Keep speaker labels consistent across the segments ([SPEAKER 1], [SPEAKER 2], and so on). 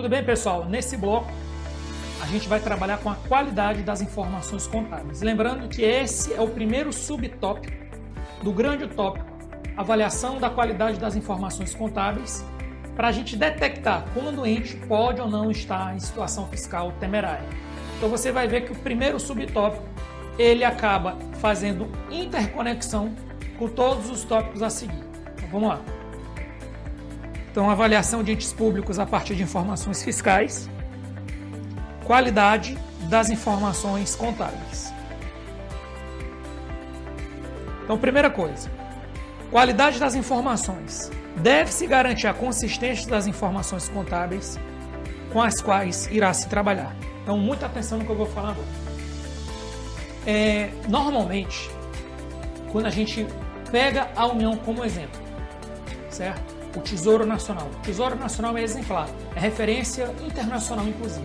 [SPEAKER 1] Tudo bem, pessoal? Nesse bloco, a gente vai trabalhar com a qualidade das informações contábeis. Lembrando que esse é o primeiro subtópico do grande tópico, avaliação da qualidade das informações contábeis, para a gente detectar quando o ente pode ou não estar em situação fiscal temerária. Então você vai ver que o primeiro subtópico, ele acaba fazendo interconexão com todos os tópicos a seguir. Então vamos lá. Então, avaliação de entes públicos a partir de informações fiscais, qualidade das informações contábeis. Então, primeira coisa, qualidade das informações. Deve-se garantir a consistência das informações contábeis com as quais irá se trabalhar. Então, muita atenção no que eu vou falar agora. Normalmente, quando a gente pega a União como exemplo, certo? O Tesouro Nacional. O Tesouro Nacional é exemplar, é referência internacional, inclusive.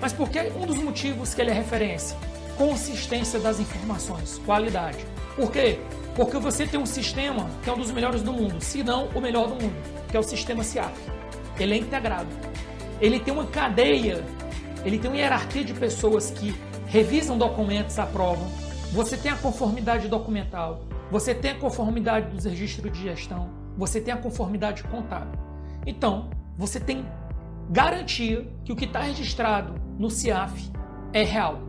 [SPEAKER 1] Mas por que um dos motivos que ele é referência? Consistência das informações, qualidade. Por quê? Porque você tem um sistema que é um dos melhores do mundo, se não o melhor do mundo, que é o sistema CIAF. Ele é integrado. Ele tem uma cadeia, ele tem uma hierarquia de pessoas que revisam documentos, aprovam. Você tem a conformidade documental, você tem a conformidade dos registros de gestão, você tem a conformidade contábil. Então, você tem garantia que o que está registrado no CIAF é real.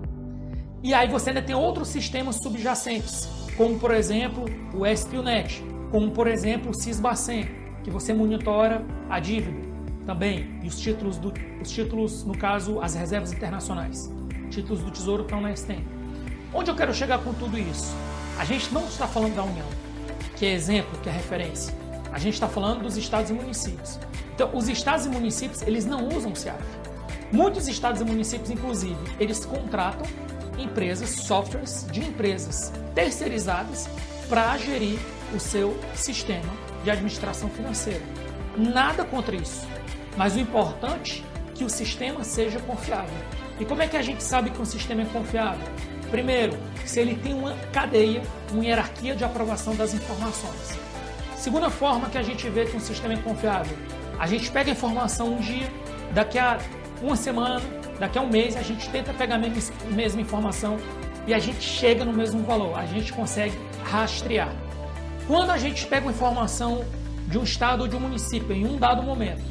[SPEAKER 1] E aí você ainda tem outros sistemas subjacentes, como por exemplo o SPIONet, como por exemplo o SISBACEN, que você monitora a dívida também, e os títulos, no caso, as reservas internacionais, títulos do Tesouro estão na STEM. Onde eu quero chegar com tudo isso? A gente não está falando da União, que é exemplo, que é referência. A gente está falando dos estados e municípios. Então, os estados e municípios, eles não usam o CIAF. Muitos estados e municípios, inclusive, eles contratam empresas, softwares de empresas terceirizadas para gerir o seu sistema de administração financeira. Nada contra isso. Mas o importante é que o sistema seja confiável. E como é que a gente sabe que um sistema é confiável? Primeiro, se ele tem uma cadeia, uma hierarquia de aprovação das informações. Segunda forma que a gente vê que um sistema é confiável, a gente pega a informação um dia, daqui a uma semana, daqui a um mês, a gente tenta pegar a mesma informação e a gente chega no mesmo valor, a gente consegue rastrear. Quando a gente pega uma informação de um estado ou de um município em um dado momento,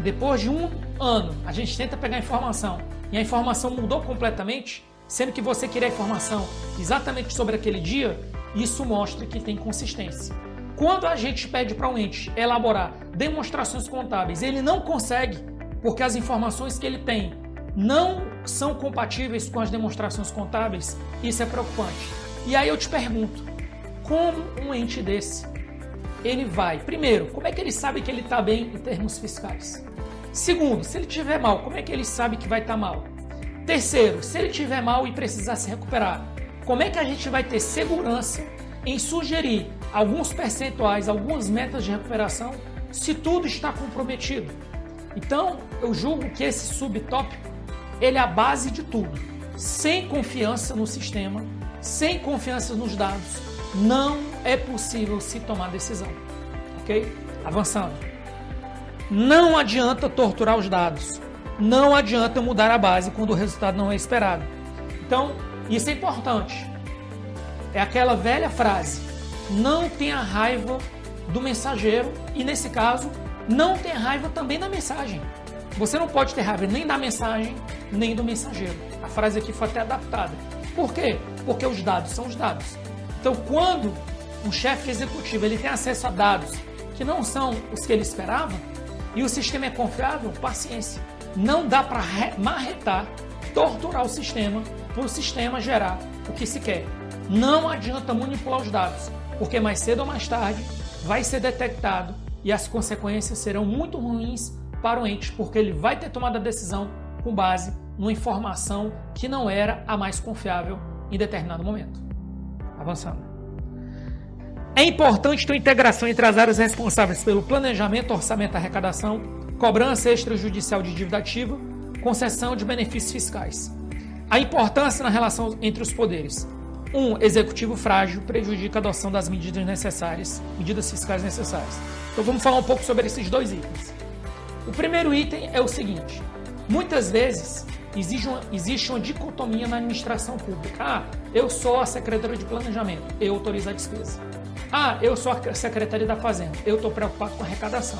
[SPEAKER 1] depois de um ano, a gente tenta pegar a informação e a informação mudou completamente, sendo que você queria a informação exatamente sobre aquele dia, isso mostra que tem consistência. Quando a gente pede para um ente elaborar demonstrações contábeis, ele não consegue, porque as informações que ele tem não são compatíveis com as demonstrações contábeis, isso é preocupante. E aí eu te pergunto, como um ente desse, ele vai? Primeiro, como é que ele sabe que ele está bem em termos fiscais? Segundo, se ele estiver mal, como é que ele sabe que vai estar mal? Terceiro, se ele estiver mal e precisar se recuperar, como é que a gente vai ter segurança em sugerir alguns percentuais, algumas metas de recuperação, se tudo está comprometido? Então, eu julgo que esse subtópico, ele é a base de tudo. Sem confiança no sistema, sem confiança nos dados, não é possível se tomar decisão. Ok? Avançando. Não adianta torturar os dados. Não adianta mudar a base quando o resultado não é esperado. Então, isso é importante. É aquela velha frase, não tenha raiva do mensageiro e, nesse caso, não tenha raiva também da mensagem. Você não pode ter raiva nem da mensagem, nem do mensageiro. A frase aqui foi até adaptada. Por quê? Porque os dados são os dados. Então, quando um chefe executivo ele tem acesso a dados que não são os que ele esperava e o sistema é confiável, paciência. Não dá para marretar, torturar o sistema para o sistema gerar o que se quer. Não adianta manipular os dados, porque mais cedo ou mais tarde vai ser detectado e as consequências serão muito ruins para o ente, porque ele vai ter tomado a decisão com base numa informação que não era a mais confiável em determinado momento. Avançando. É importante ter uma integração entre as áreas responsáveis pelo planejamento, orçamento e arrecadação, cobrança extrajudicial de dívida ativa, concessão de benefícios fiscais. A importância na relação entre os poderes. Executivo frágil prejudica a adoção das medidas necessárias, medidas fiscais necessárias. Então vamos falar um pouco sobre esses dois itens. O primeiro item é o seguinte: muitas vezes existe uma dicotomia na administração pública. Eu sou a Secretaria de Planejamento, eu autorizo a despesa. Eu sou a Secretaria da Fazenda, eu estou preocupado com a arrecadação.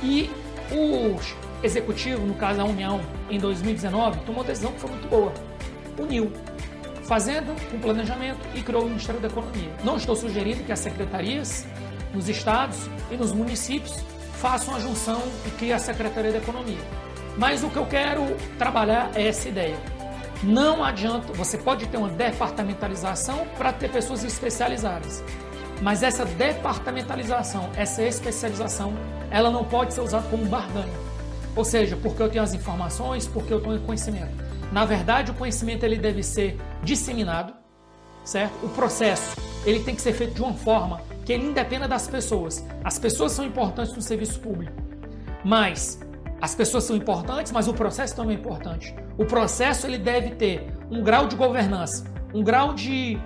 [SPEAKER 1] E o Executivo, no caso a União, em 2019, tomou uma decisão que foi muito boa. Uniu Fazenda com Planejamento e criou o Ministério da Economia. Não estou sugerindo que as secretarias nos estados e nos municípios façam a junção e criem a Secretaria da Economia. Mas o que eu quero trabalhar é essa ideia. Não adianta, você pode ter uma departamentalização para ter pessoas especializadas, mas essa departamentalização, essa especialização, ela não pode ser usada como barganha. Ou seja, porque eu tenho as informações, porque eu tenho conhecimento. Na verdade, o conhecimento ele deve ser disseminado, certo? O processo ele tem que ser feito de uma forma que ele independa das pessoas. As pessoas são importantes no serviço público, mas as pessoas são importantes, mas o processo também é importante. O processo ele deve ter um grau de governança, um grau de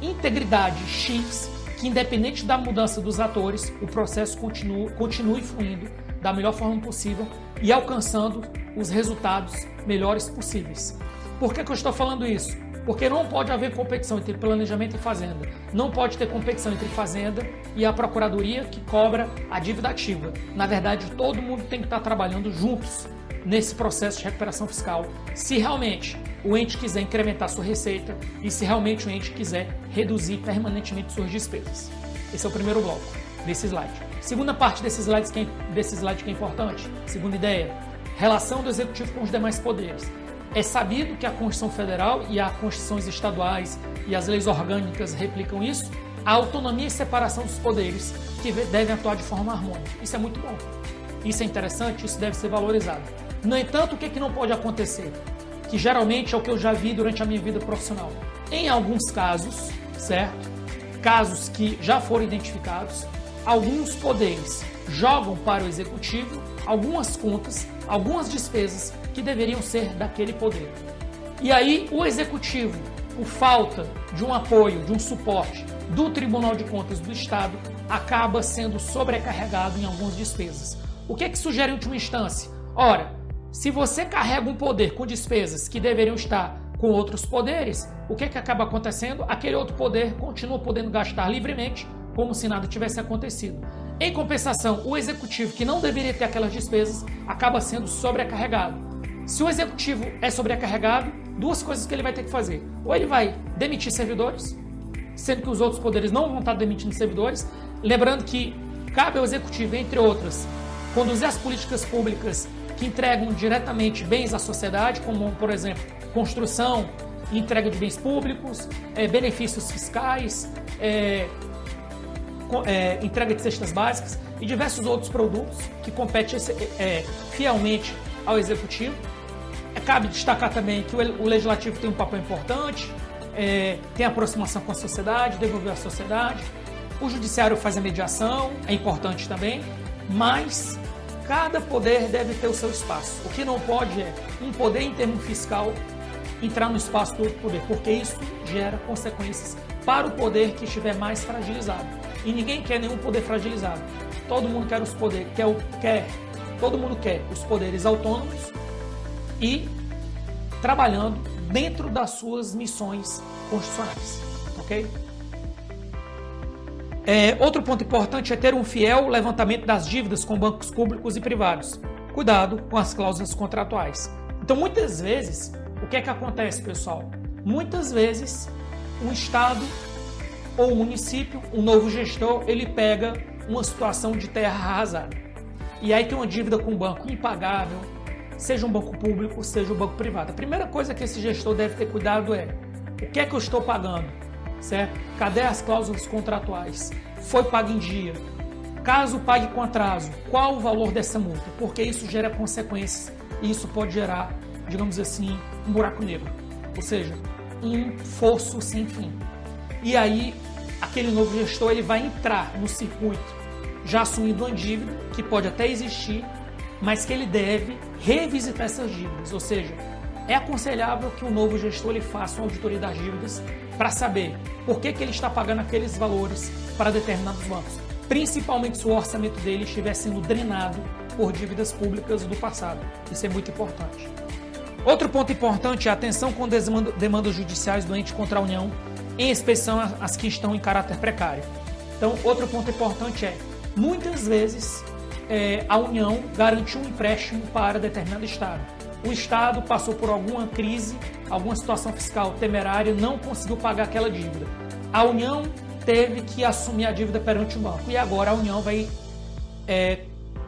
[SPEAKER 1] integridade X, que independente da mudança dos atores, o processo continue fluindo da melhor forma possível e alcançando os resultados melhores possíveis. Por que eu estou falando isso? Porque não pode haver competição entre planejamento e fazenda. Não pode ter competição entre fazenda e a procuradoria que cobra a dívida ativa. Na verdade, todo mundo tem que estar trabalhando juntos nesse processo de recuperação fiscal, se realmente o ente quiser incrementar sua receita e se realmente o ente quiser reduzir permanentemente suas despesas. Esse é o primeiro bloco desse slide. Segunda parte desse slide que é importante, segunda ideia, relação do Executivo com os demais poderes. É sabido que a Constituição Federal e as Constituições estaduais e as leis orgânicas replicam isso, a autonomia e separação dos poderes que devem atuar de forma harmônica. Isso é muito bom. Isso é interessante, isso deve ser valorizado. No entanto, o que não pode acontecer? Que geralmente é o que eu já vi durante a minha vida profissional. Em alguns casos, certo? Casos que já foram identificados, alguns poderes jogam para o Executivo algumas contas, algumas despesas que deveriam ser daquele poder. E aí o Executivo, por falta de um apoio, de um suporte do Tribunal de Contas do Estado, acaba sendo sobrecarregado em algumas despesas. O que sugere em última instância? Ora, se você carrega um poder com despesas que deveriam estar com outros poderes, o que acaba acontecendo? Aquele outro poder continua podendo gastar livremente, como se nada tivesse acontecido. Em compensação, o Executivo, que não deveria ter aquelas despesas, acaba sendo sobrecarregado. Se o Executivo é sobrecarregado, duas coisas que ele vai ter que fazer. Ou ele vai demitir servidores, sendo que os outros poderes não vão estar demitindo servidores. Lembrando que cabe ao Executivo, entre outras, conduzir as políticas públicas que entregam diretamente bens à sociedade, como, por exemplo, construção, entrega de bens públicos, benefícios fiscais, entrega de cestas básicas e diversos outros produtos que competem fielmente ao Executivo. Cabe destacar também que o Legislativo tem um papel importante, tem aproximação com a sociedade, devolver à sociedade. O Judiciário faz a mediação, é importante também, mas cada poder deve ter o seu espaço. O que não pode é um poder em termo fiscal entrar no espaço do outro poder, porque isso gera consequências para o poder que estiver mais fragilizado. E ninguém quer nenhum poder fragilizado. Todo mundo quer os poderes, todo mundo quer os poderes autônomos e trabalhando dentro das suas missões constitucionais, ok? Outro ponto importante é ter um fiel levantamento das dívidas com bancos públicos e privados. Cuidado com as cláusulas contratuais. Então, muitas vezes, o que acontece, pessoal? Muitas vezes, um Estado ou um município, um novo gestor, ele pega uma situação de terra arrasada. E aí tem uma dívida com um banco impagável, seja um banco público, seja um banco privado. A primeira coisa que esse gestor deve ter cuidado é: o que eu estou pagando? Certo? Cadê as cláusulas contratuais? Foi pago em dia? Caso pague com atraso, qual o valor dessa multa? Porque isso gera consequências e isso pode gerar, digamos assim, um buraco negro. Ou seja, um fosso sem fim. E aí, aquele novo gestor ele vai entrar no circuito já assumindo uma dívida que pode até existir, mas que ele deve revisitar essas dívidas. Ou seja, é aconselhável que o novo gestor ele faça uma auditoria das dívidas para saber por que ele está pagando aqueles valores para determinados bancos. Principalmente se o orçamento dele estiver sendo drenado por dívidas públicas do passado. Isso é muito importante. Outro ponto importante é a atenção com demandas judiciais do ente contra a União, em especial as que estão em caráter precário. Então, outro ponto importante é, muitas vezes, a União garantiu um empréstimo para determinado Estado. O Estado passou por alguma crise, alguma situação fiscal temerária, não conseguiu pagar aquela dívida. A União teve que assumir a dívida perante o banco e agora a União vai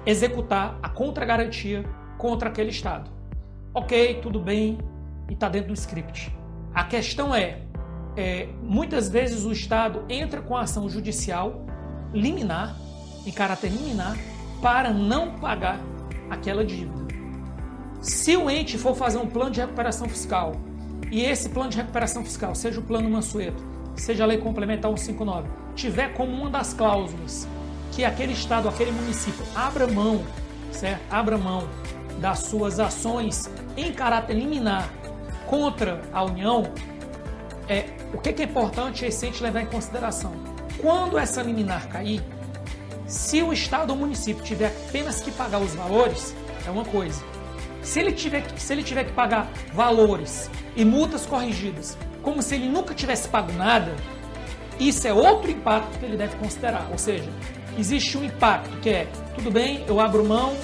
[SPEAKER 1] executar a contragarantia contra aquele Estado. Ok, tudo bem, e está dentro do script. A questão muitas vezes o Estado entra com a ação judicial liminar, em caráter liminar, para não pagar aquela dívida. Se o ente for fazer um plano de recuperação fiscal, e esse plano de recuperação fiscal, seja o plano Mansueto, seja a lei complementar 159, tiver como uma das cláusulas que aquele Estado, aquele município abra mão, certo? Abra mão das suas ações em caráter liminar contra a União, o que é importante esse ente levar em consideração? Quando essa liminar cair, se o Estado ou o município tiver apenas que pagar os valores, é uma coisa. Se ele tiver que pagar valores e multas corrigidas, como se ele nunca tivesse pago nada, isso é outro impacto que ele deve considerar. Ou seja, existe um impacto que tudo bem, eu abro mão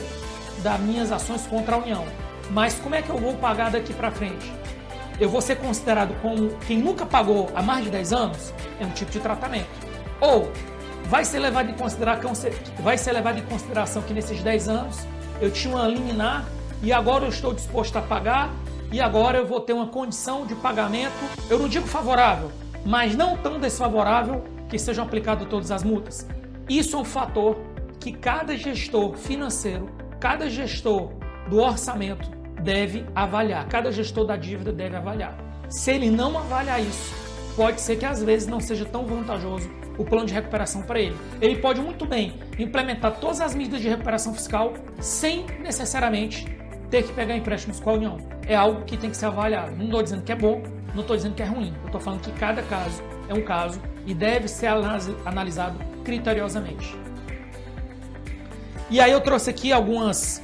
[SPEAKER 1] das minhas ações contra a União, mas como é que eu vou pagar daqui para frente? Eu vou ser considerado como quem nunca pagou há mais de 10 anos? É um tipo de tratamento. Ou vai ser levado em consideração que nesses 10 anos eu tinha uma liminar e agora eu estou disposto a pagar e agora eu vou ter uma condição de pagamento, eu não digo favorável, mas não tão desfavorável que sejam aplicadas todas as multas. Isso é um fator que cada gestor financeiro, cada gestor do orçamento deve avaliar, cada gestor da dívida deve avaliar. Se ele não avaliar isso, pode ser que às vezes não seja tão vantajoso o plano de recuperação para ele. Ele pode muito bem implementar todas as medidas de recuperação fiscal sem necessariamente ter que pegar empréstimos com a União. É algo que tem que ser avaliado. Não estou dizendo que é bom, não estou dizendo que é ruim. Eu estou falando que cada caso é um caso e deve ser analisado criteriosamente. E aí eu trouxe aqui alguns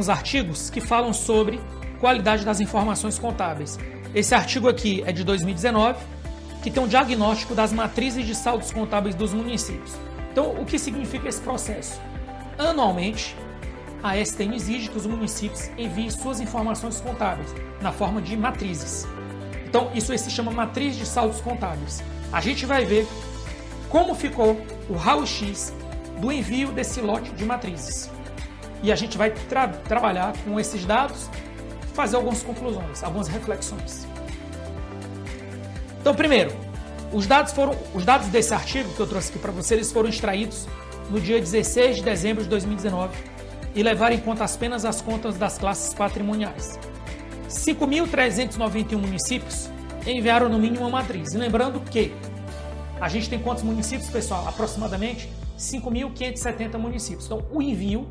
[SPEAKER 1] artigos que falam sobre qualidade das informações contábeis. Esse artigo aqui é de 2019, que tem um diagnóstico das matrizes de saldos contábeis dos municípios. Então, o que significa esse processo? Anualmente, a STM exige que os municípios enviem suas informações contábeis na forma de matrizes. Então, isso aí se chama matriz de saldos contábeis. A gente vai ver como ficou o raio-x do envio desse lote de matrizes. E a gente vai trabalhar com esses dados, fazer algumas conclusões, algumas reflexões. Então, primeiro, os dados desse artigo que eu trouxe aqui para vocês, eles foram extraídos no dia 16 de dezembro de 2019 e levaram em conta apenas as contas das classes patrimoniais. 5.391 municípios enviaram no mínimo uma matriz. E lembrando que a gente tem quantos municípios, pessoal? Aproximadamente 5.570 municípios. Então, o envio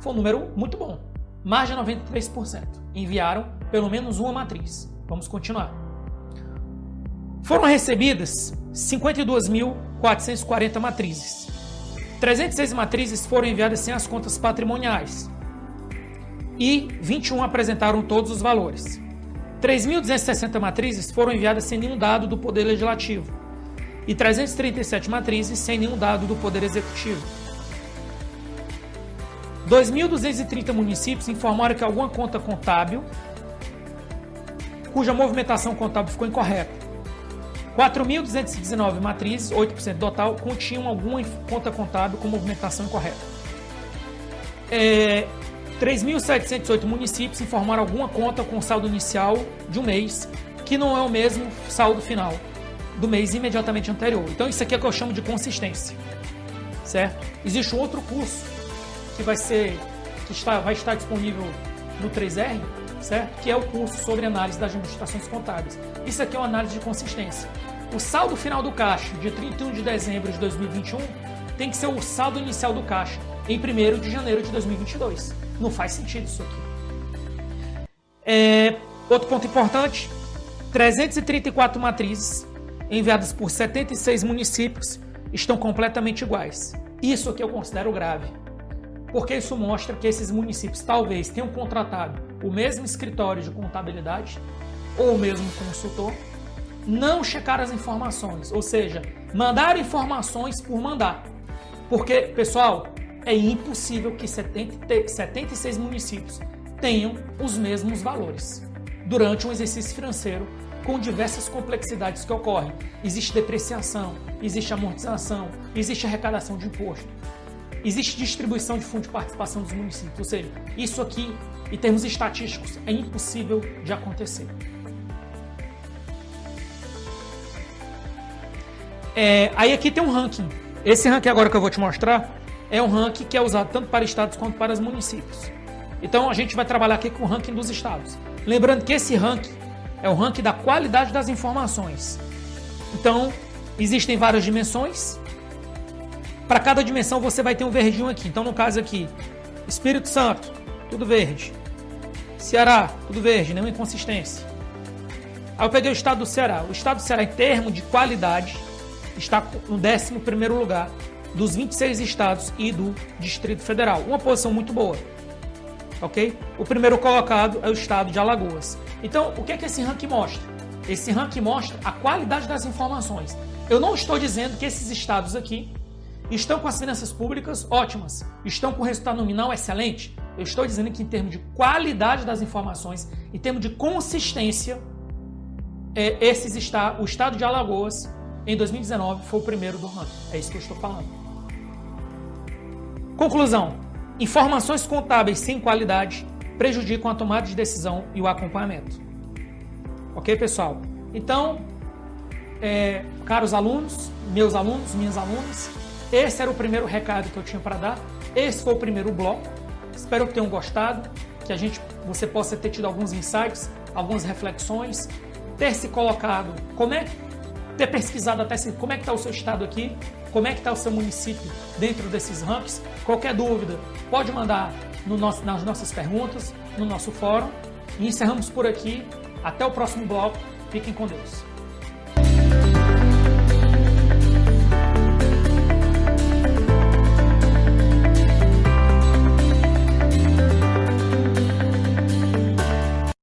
[SPEAKER 1] foi um número muito bom. Mais de 93% enviaram pelo menos uma matriz. Vamos continuar. Foram recebidas 52.440 matrizes. 306 matrizes foram enviadas sem as contas patrimoniais. E 21 apresentaram todos os valores. 3.260 matrizes foram enviadas sem nenhum dado do Poder Legislativo. E 337 matrizes sem nenhum dado do Poder Executivo. 2.230 municípios informaram que alguma conta contábil cuja movimentação contábil ficou incorreta. 4.219 matrizes, 8% do total, continham alguma conta contábil com movimentação incorreta. 3.708 municípios informaram alguma conta com saldo inicial de um mês, que não é o mesmo saldo final do mês imediatamente anterior. Então isso aqui é o que eu chamo de consistência, certo? Existe um outro curso que vai estar disponível no 3R, certo? Que é o curso sobre análise das demonstrações contábeis. Isso aqui é uma análise de consistência. O saldo final do caixa de 31 de dezembro de 2021 tem que ser o saldo inicial do caixa em 1º de janeiro de 2022. Não faz sentido isso aqui. Outro ponto importante, 334 matrizes enviadas por 76 municípios estão completamente iguais. Isso aqui eu considero grave. porque isso mostra que esses municípios talvez tenham contratado o mesmo escritório de contabilidade ou o mesmo consultor, não checaram as informações, ou seja, mandaram informações por mandar. Porque, pessoal, é impossível que 76 municípios tenham os mesmos valores durante um exercício financeiro com diversas complexidades que ocorrem. Existe depreciação, existe amortização, existe arrecadação de imposto, existe distribuição de fundo de participação dos municípios. Ou seja, isso aqui, em termos estatísticos, é impossível de acontecer. Aí aqui tem um ranking. Esse ranking agora que eu vou te mostrar é um ranking que é usado tanto para estados quanto para os municípios. Então a gente vai trabalhar aqui com o ranking dos estados. Lembrando que esse ranking é o ranking da qualidade das informações. Então existem várias dimensões. Para cada dimensão você vai ter um verdinho aqui. Então no caso aqui, Espírito Santo, tudo verde. Ceará, tudo verde, nenhuma inconsistência. Aí eu peguei o estado do Ceará. O estado do Ceará, em termos de qualidade, está no 11º lugar dos 26 estados e do Distrito Federal. Uma posição muito boa. Ok? O primeiro colocado é o estado de Alagoas. Então, o que é que esse ranking mostra? Esse ranking mostra a qualidade das informações. Eu não estou dizendo que esses estados aqui estão com as finanças públicas ótimas, estão com o resultado nominal excelente. Eu estou dizendo que em termos de qualidade das informações, em termos de consistência, o estado de Alagoas, em 2019, foi o primeiro do ranking. É isso que eu estou falando. Conclusão. Informações contábeis sem qualidade prejudicam a tomada de decisão e o acompanhamento. Ok, pessoal? Então, caros alunos, meus alunos, minhas alunas, esse era o primeiro recado que eu tinha para dar. Esse foi o primeiro bloco. Espero que tenham gostado, que você possa ter tido alguns insights, algumas reflexões, ter se colocado, ter pesquisado até como é que está o seu estado aqui, como é que está o seu município dentro desses rankings. Qualquer dúvida, pode mandar nas nossas perguntas, no nosso fórum. E encerramos por aqui. Até o próximo bloco. Fiquem com Deus.